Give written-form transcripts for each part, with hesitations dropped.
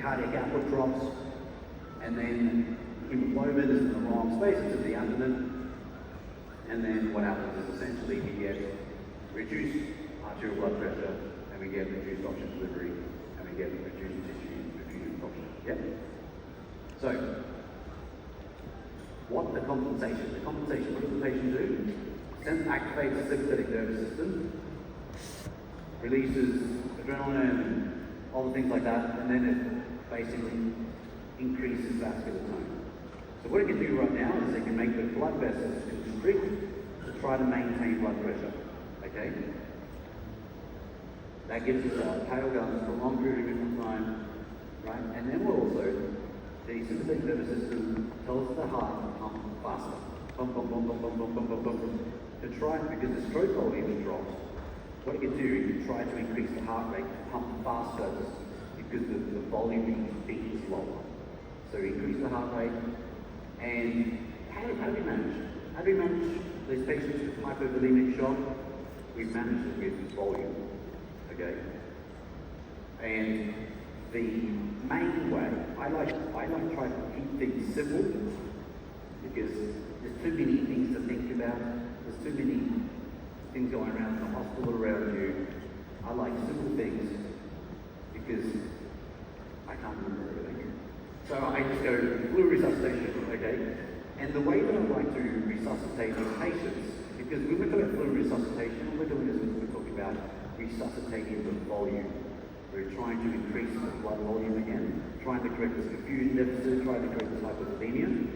cardiac output drops, and then hemoglobin is in the wrong space, it's in the abdomen, and then what happens is essentially we get reduced arterial blood pressure, and we get reduced oxygen delivery, and we get reduced tissue perfusion function. Yep. So, what the compensation, what does the patient do? Activates the sympathetic nervous system, releases adrenaline, all the things like that, and then it basically increases vascular tone. So what it can do right now is it can make the blood vessels constrict to try to maintain blood pressure, okay? That gives us our pale gums for a long period of time, right? And then we'll also, the sympathetic nervous system tells the heart to pump faster. Pump, pump, pump, pump, pump, pump, pump, pump, pump. To try, because the stroke volume drops, what it can do is you try to increase the heart rate to pump faster because the volume of beat is lower. So increase the heart rate, and how do we manage? How do we manage these patients with hypovolemic shock? We manage it with volume, okay? And the main way, I like to try to keep things simple, because there's too many things to think about. There's too many things going around in the hospital around you. I like simple things because I can't remember everything. So I just go fluid resuscitation, okay? And the way that I like to resuscitate these patients, because when we're talking about fluid resuscitation, all we're doing is we're talking about resuscitating the volume. We're trying to increase the blood volume again, trying to correct this perfusion deficit, trying to correct this hypovolemia.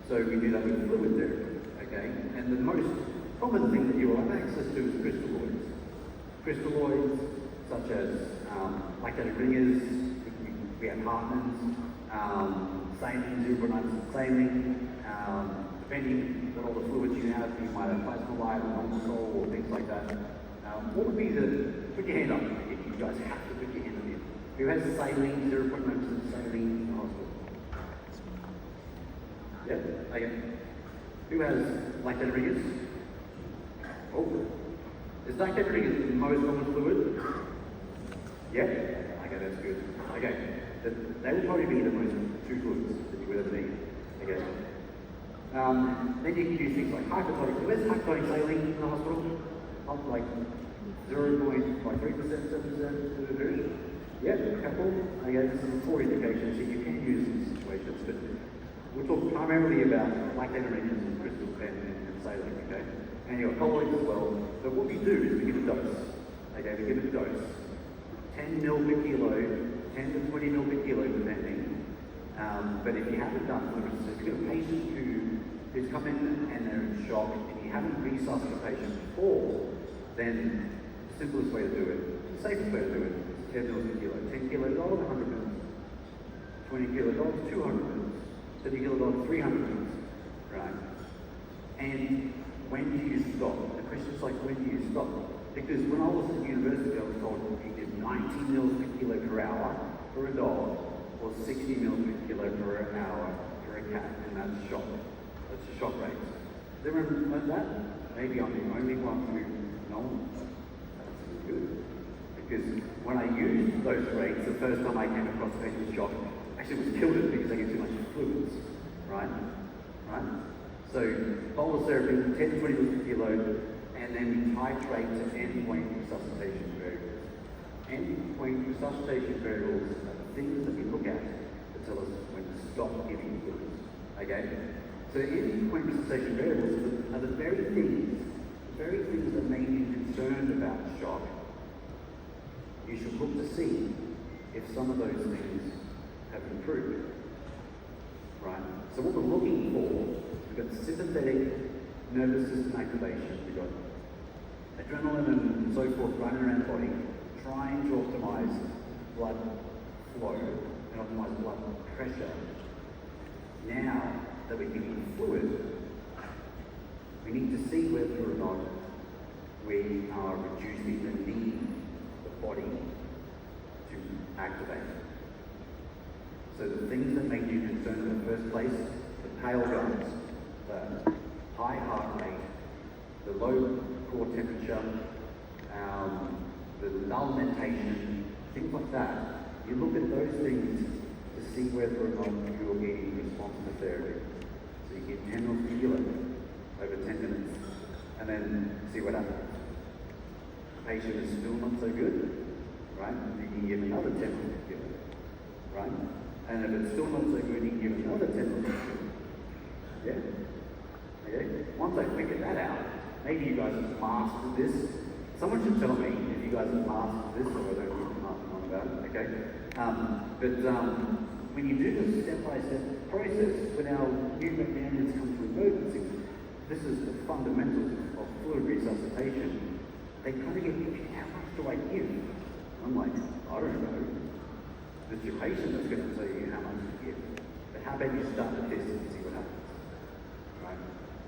So we do that with fluid therapy, okay? And the most common thing that you will have access to is crystalloids. Crystalloids such as lactated ringers, we have Hartmann's, saline, 0.9% saline, depending on all the fluids you have, you might have plasmolite or normal or things like that. What would be put your hand up if you guys have to put your hand up here. Who has saline, 0.9% saline in the hospital? Yeah, okay. Who has lactated ringers? Oh, is lactated ringers the most common fluid? Yeah? Okay, that's good. Okay, they will probably be the most two fluids that you would ever need. Okay. Then you can use things like hypertonic. Where's hypertonic saline in the hospital? Up like 0.3%, 7%? Yeah, a couple. Okay, this is 4 indications that you can use in situations, but we'll talk primarily about lactated ringers and crystal and saline, okay? And you've got colloids as well. But what we do is we give a dose. Okay, we give it a dose. 10 ml per kilo, 10 to 20 ml per kilo depending. But if you haven't done, for instance, if you've got a patient who's come in and they're in shock and you haven't resuscitated the patient before, then the simplest way to do it, the safest way to do it, is 10 ml per kilo. 10 kilograms, 100 ml. 20 kilograms, 200 ml. 30 kilograms, 300 ml. Right? And when do you stop? The question's like, when do you stop? Because when I was at university, I was told you did 90 mils per kilo per hour for a dog, or 60 mils per kilo per hour for a cat, and that's shock. That's the shock rate. Does everyone know that? Maybe I'm the only one who knows. That's good. Because when I used those rates, the first time I came across a patient with shock, actually it was tilted because they get too much fluids, right? Right? So bolus therapy, 10 to 20 mils per kilo, and then we titrate to endpoint resuscitation variables. Endpoint resuscitation variables are the things that we look at to tell us when to stop giving fluids. Okay? So endpoint resuscitation variables are the very things that make you concerned about shock. You should look to see if some of those things have improved. Right? So what we're looking for, we've got sympathetic nervous system activation, we've got adrenaline and so forth running around the body, trying to optimize blood flow and optimize blood pressure. Now that we're giving fluid, we need to see whether or not we are reducing the need of the body to activate. So the things that make you concerned in the first place, the pale gums, the high heart rate, the low core temperature, the null mentation, things like that. You look at those things see whether or not you're getting response to therapy. So you give 10 mils per kilo over 10 minutes, and then see what happens. Patient is still not so good, right? You can give another 10 mils per kilo, right? And if it's still not so good, you can give another 10 mils per kilo. Yeah? Okay? Once I figure that out, maybe you guys have mastered this. Someone should tell me if you guys have mastered this, or I don't know nothing on about it, okay? When you do this step-by-step process, when our new companions come to emergency, this is the fundamentals of fluid resuscitation. They kind of get, how much do I give? I'm like, I don't know. It's your patient that's going to tell you how much to give. But how about you start the test and see what happens? Right?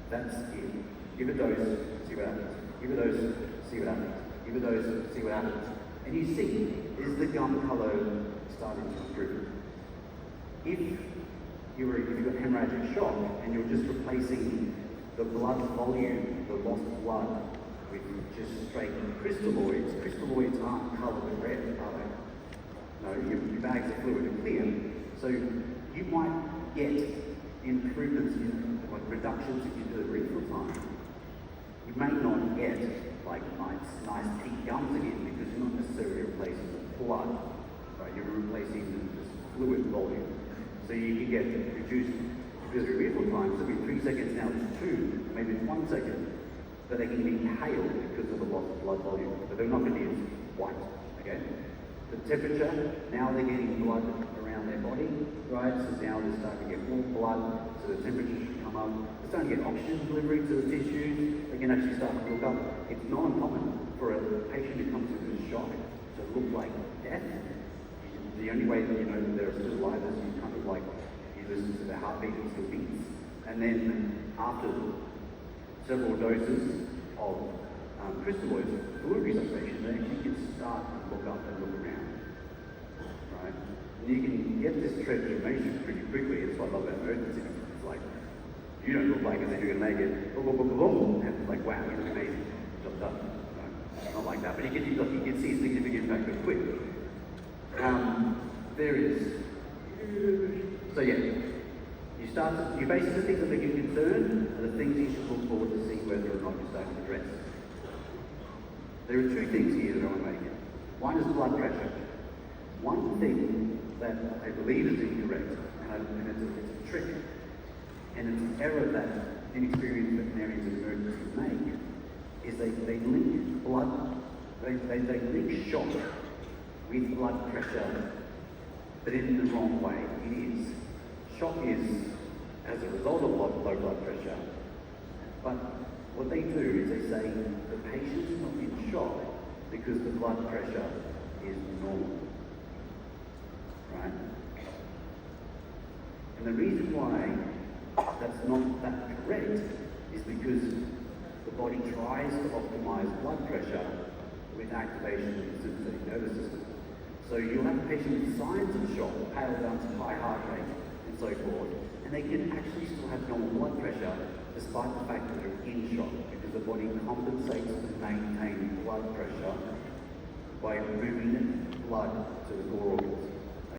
That's it. Give a dose, see what happens. Give a dose, see what happens. Give a dose, see what happens. And you see, is the gum colour starting to improve? If you've got hemorrhagic shock and you're just replacing the blood volume, the lost blood, with just straight crystalloids. Crystalloids aren't coloured red, are they? No, your bags of fluid are clear. So you might get improvements in, like reductions in your refill time. You may not get like nice pink gums again because you're not necessarily replacing the blood, right? You're replacing just fluid volume. So you can get reduced respiratory refill time. So it'll be 3 seconds now, it's 2, maybe it's 1 second. But they can be pale because of the loss of blood volume. But they're not going to use white, okay? The temperature, now they're getting blood around their body, right? So now they're starting to get more blood, so the temperature should come up. They're starting to get oxygen delivery to the tissues. They can actually start to look up. It's not uncommon for a patient who comes into shock to look like death. The only way that you know that they're still alive is you kind of like, you listen to their heartbeat and still beats. And then after several doses of crystalloids, fluid resuscitation, they actually can start to look up and look around, right? And you can get this transformation pretty quickly. That's why I love that emergency. It's like, you don't look like as if you're going to make it, boom, boom, boom, boom, boom, and it's like, wow, you look amazing, job done. No, not like that, but you can see a significant impact pretty quick. There is, so yeah, you basically the things that make you concerned are the things you should look forward to see whether or not you're starting to address. There are 2 things here that I want to make. One is blood pressure. One thing that I believe is incorrect, and it's a trick, and it's an error that inexperienced veterinarians and emergencies make, is they link blood, they link shock with blood pressure, but in the wrong way. It is. Shock is as a result of low blood pressure, but what they do is they say the patient's not in shock because the blood pressure is normal, right? And the reason why that's not that correct is because the body tries to optimize blood pressure with activation of the sympathetic nervous system. So you'll have a patient with signs of shock, pale down to high heart rate, and so forth, and they can actually still have normal blood pressure despite the fact that they're in shock, because the body compensates to maintain blood pressure by moving blood to the core organs.